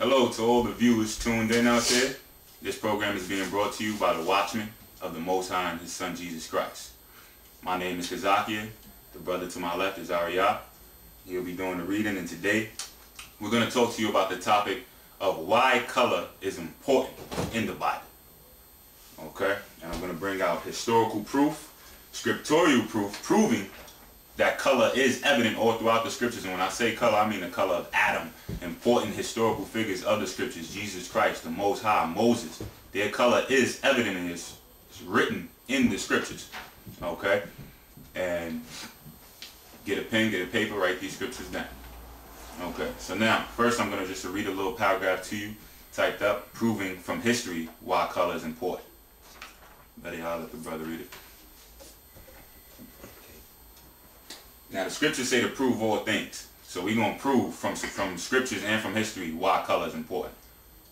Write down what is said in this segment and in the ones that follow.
Hello to all the viewers tuned in out there. This program is being brought to you by the Watchmen of the Most High and His Son Jesus Christ. My name is Kazakia. The brother to my left is Arya. He'll be doing the reading, and today we're going to talk to you about the topic of why color is important in the Bible. Okay? And I'm going to bring out historical proof, scriptural proof, proving that color is evident all throughout the scriptures. And when I say color, I mean the color of Adam, important historical figures of the scriptures, Jesus Christ, the Most High, Moses. Their color is evident and is written in the scriptures. Okay? And get a pen, get a paper, write these scriptures down. Okay, so now, first I'm going to just read a little paragraph to you, typed up, proving from history why color is important. Better y'all let the brother read it. Now the scriptures say to prove all things. So we're going to prove from scriptures and from history why color is important.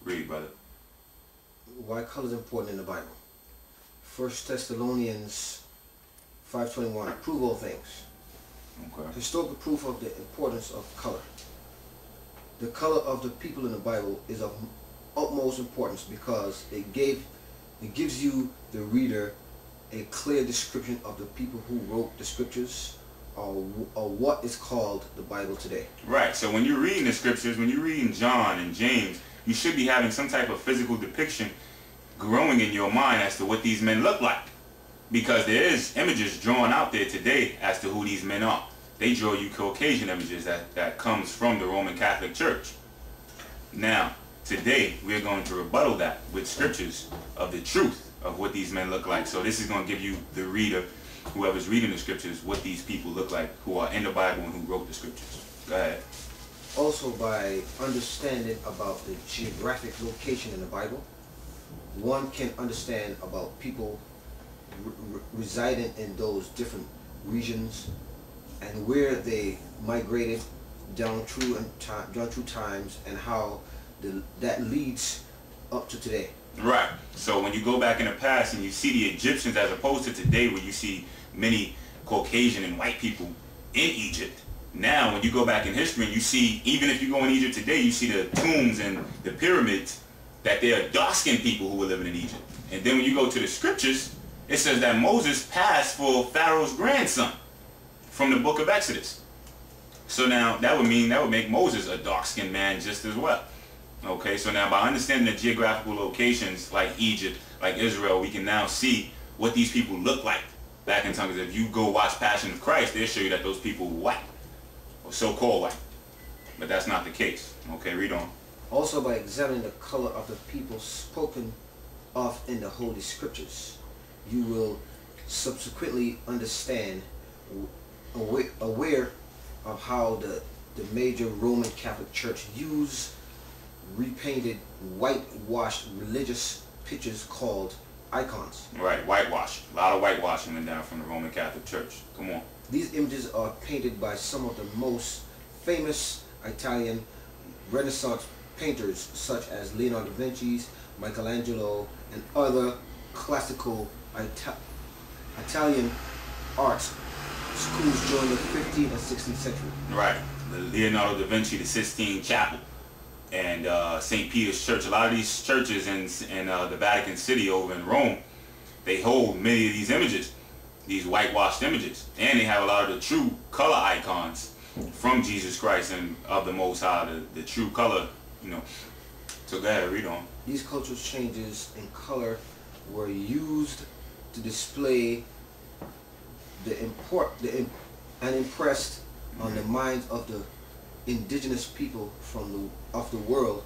Read, brother. Why color is important in the Bible. 1 Thessalonians 5:21. Prove all things. Okay. Historical proof of the importance of color. The color of the people in the Bible is of utmost importance because it gives you, the reader, a clear description of the people who wrote the scriptures, or what is called the Bible today. Right, so when you're reading the scriptures, when you're reading John and James, you should be having some type of physical depiction growing in your mind as to what these men look like. Because there is images drawn out there today as to who these men are. They draw you Caucasian images that comes from the Roman Catholic Church. Now, today, we're going to rebuttal that with scriptures of the truth of what these men look like. So this is going to give you, the reader, whoever's reading the scriptures, what these people look like who are in the Bible and who wrote the scriptures. Go ahead. Also, by understanding about the geographic location in the Bible, one can understand about people residing in those different regions and where they migrated down through times, and how that leads up to today. Right. So when you go back in the past and you see the Egyptians, as opposed to today where you see many Caucasian and white people in Egypt, now when you go back in history and you see, even if you go in Egypt today, you see the tombs and the pyramids, that they are dark-skinned people who were living in Egypt. And then when you go to the scriptures, it says that Moses passed for Pharaoh's grandson from the book of Exodus. So now that would make Moses a dark-skinned man just as well. Okay, so now by understanding the geographical locations like Egypt, like Israel, we can now see what these people look like back in time. Because if you go watch Passion of Christ, they'll show you that those people were white, or so-called white. But that's not the case. Okay, read on. Also, by examining the color of the people spoken of in the Holy Scriptures, you will subsequently understand, aware of how the major Roman Catholic Church used repainted, whitewashed religious pictures called icons. Right, whitewash. A lot of whitewashing went down from the Roman Catholic Church. Come on. These images are painted by some of the most famous Italian Renaissance painters, such as Leonardo da Vinci, Michelangelo, and other classical Italian arts schools during the 15th and 16th century. Right. The Leonardo da Vinci, the Sistine Chapel, and St. Peter's Church. A lot of these churches in the Vatican City over in Rome, they hold many of these images, these whitewashed images. And they have a lot of the true color icons from Jesus Christ and of the Most High, the true color, you know. So go ahead, read on. These cultural changes in color were used to display and impressed on the minds of the indigenous people of the world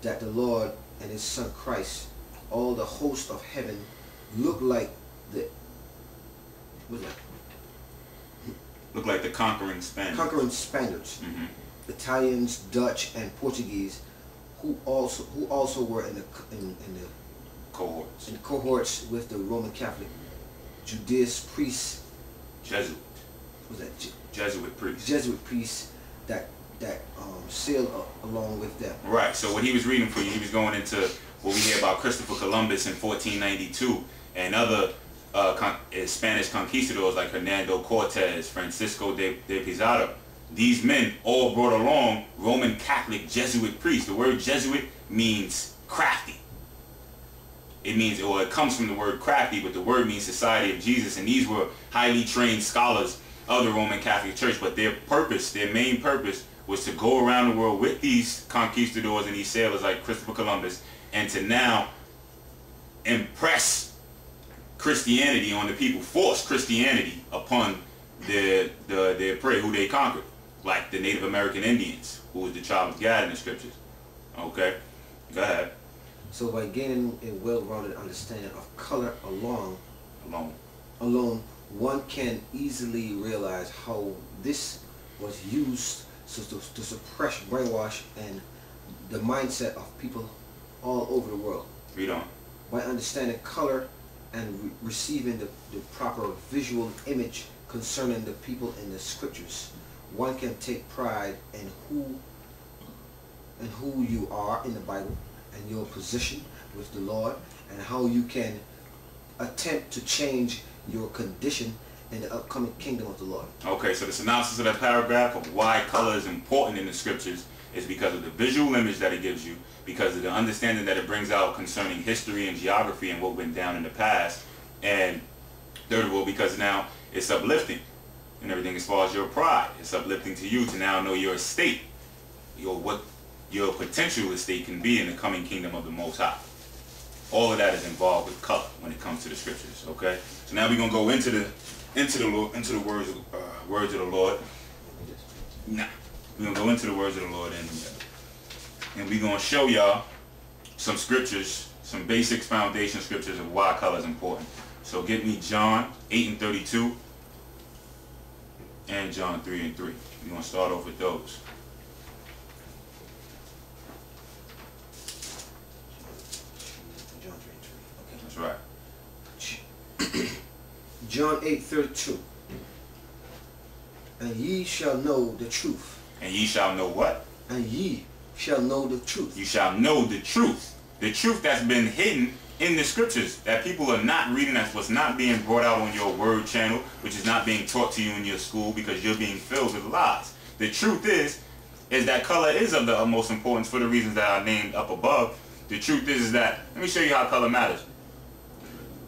that the Lord and His Son Christ, all the host of heaven, look like the conquering Spaniards. Conquering Spaniards, Italians, Dutch, and Portuguese, who also were in the cohorts with the Roman Catholic, Judaist priests, Jesuit priests that sailed along with them. Right. So what he was reading for you, he was going into what we hear about Christopher Columbus in 1492 and other Spanish conquistadors like Hernando Cortez, Francisco de Pizarro, these men all brought along Roman Catholic Jesuit priests. The word Jesuit means crafty. It means, or it comes from the word crafty, but the word means Society of Jesus. And these were highly trained scholars of the Roman Catholic Church. But their purpose, their main purpose, was to go around the world with these conquistadors and these sailors like Christopher Columbus, and to now impress Christianity on the people, force Christianity upon their prey, who they conquered, like the Native American Indians, who was the tribe of Gad in the scriptures. Okay, go ahead. So by gaining a well-rounded understanding of color alone, one can easily realize how this was used to suppress, brainwash, and the mindset of people all over the world. Read on. By understanding color and receiving the proper visual image concerning the people in the scriptures, one can take pride in who you are in the Bible and your position with the Lord, and how you can attempt to change your condition in the upcoming kingdom of the Lord. Okay, so the synopsis of that paragraph of why color is important in the scriptures is because of the visual image that it gives you, because of the understanding that it brings out concerning history and geography and what went down in the past, and third of all, because now it's uplifting and everything as far as your pride. It's uplifting to you to now know your estate, what your potential estate can be in the coming kingdom of the Most High. All of that is involved with color when it comes to the scriptures. Okay, so now we're gonna go into the words of the Lord. Nah, we're gonna go into the words of the Lord, and we're gonna show y'all some scriptures, some basic foundation scriptures of why color is important. So get me John 8:32 and John 3:3. We're gonna start off with those. That's right. John 8:32. And ye shall know the truth. And ye shall know what? And ye shall know the truth. You shall know the truth. The truth that's been hidden in the scriptures that people are not reading, that's what's not being brought out on your word channel, which is not being taught to you in your school because you're being filled with lies. The truth is that color is of the utmost importance for the reasons that are named up above. The truth is that, let me show you how color matters.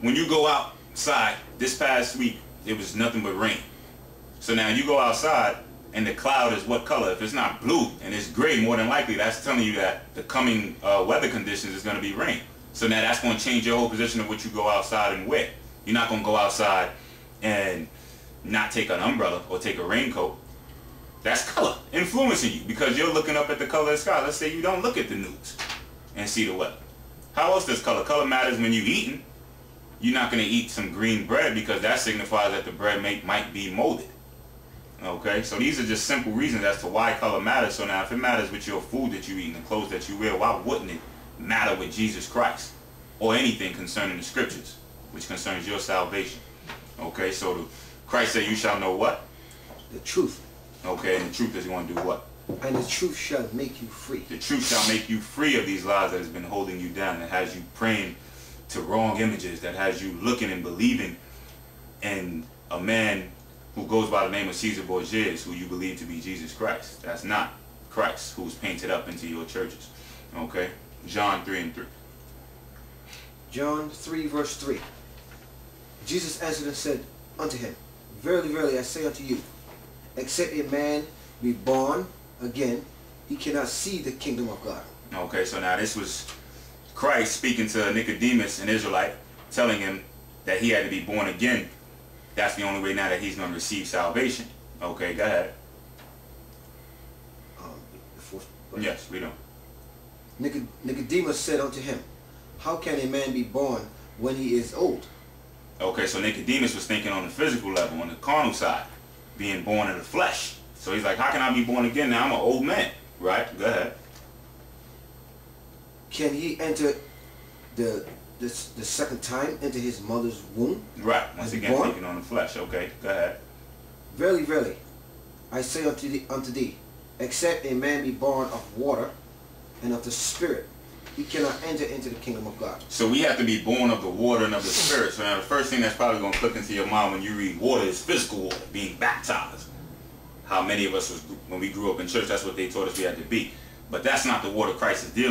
When you go outside, this past week, it was nothing but rain. So now you go outside and the cloud is what color? If it's not blue and it's gray, more than likely that's telling you that the coming weather conditions is going to be rain. So now that's going to change your whole position of what you go outside and wear. You're not going to go outside and not take an umbrella or take a raincoat. That's color influencing you because you're looking up at the color of the sky. Let's say you don't look at the news and see the weather. How else does color? Color matters when you're eating. You're not going to eat some green bread because that signifies that the bread might be molded. Okay, so these are just simple reasons as to why color matters. So now if it matters with your food that you eat and the clothes that you wear, why wouldn't it matter with Jesus Christ or anything concerning the scriptures, which concerns your salvation? Okay, so Christ said you shall know what? The truth. Okay, and the truth is going to do what? And the truth shall make you free. The truth shall make you free of these lies that has been holding you down, that has you praying to wrong images, that has you looking and believing in a man who goes by the name of Caesar Borgias, who you believe to be Jesus Christ. That's not Christ, who's painted up into your churches. Okay? John 3:3. John 3:3. Jesus answered and said unto him, Verily, verily, I say unto you, except a man be born again, he cannot see the kingdom of God. Okay, so now this was Christ speaking to Nicodemus, an Israelite, telling him that he had to be born again. That's the only way now that he's going to receive salvation. Okay, go ahead. Yes, we don't. Nicodemus said unto him, How can a man be born when he is old? Okay, so Nicodemus was thinking on the physical level, on the carnal side, being born in the flesh. So he's like, how can I be born again now? I'm an old man. Right? Go ahead. Can he enter the second time into his mother's womb? Right. Once again, thinking on the flesh. Okay, go ahead. Verily, verily, I say unto thee, except a man be born of water and of the Spirit, he cannot enter into the kingdom of God. So we have to be born of the water and of the Spirit. So now the first thing that's probably going to click into your mind when you read water is physical water, being baptized. how many of us was, when we grew up in church, that's what they taught us we had to be. But that's not the water Christ is dealing with.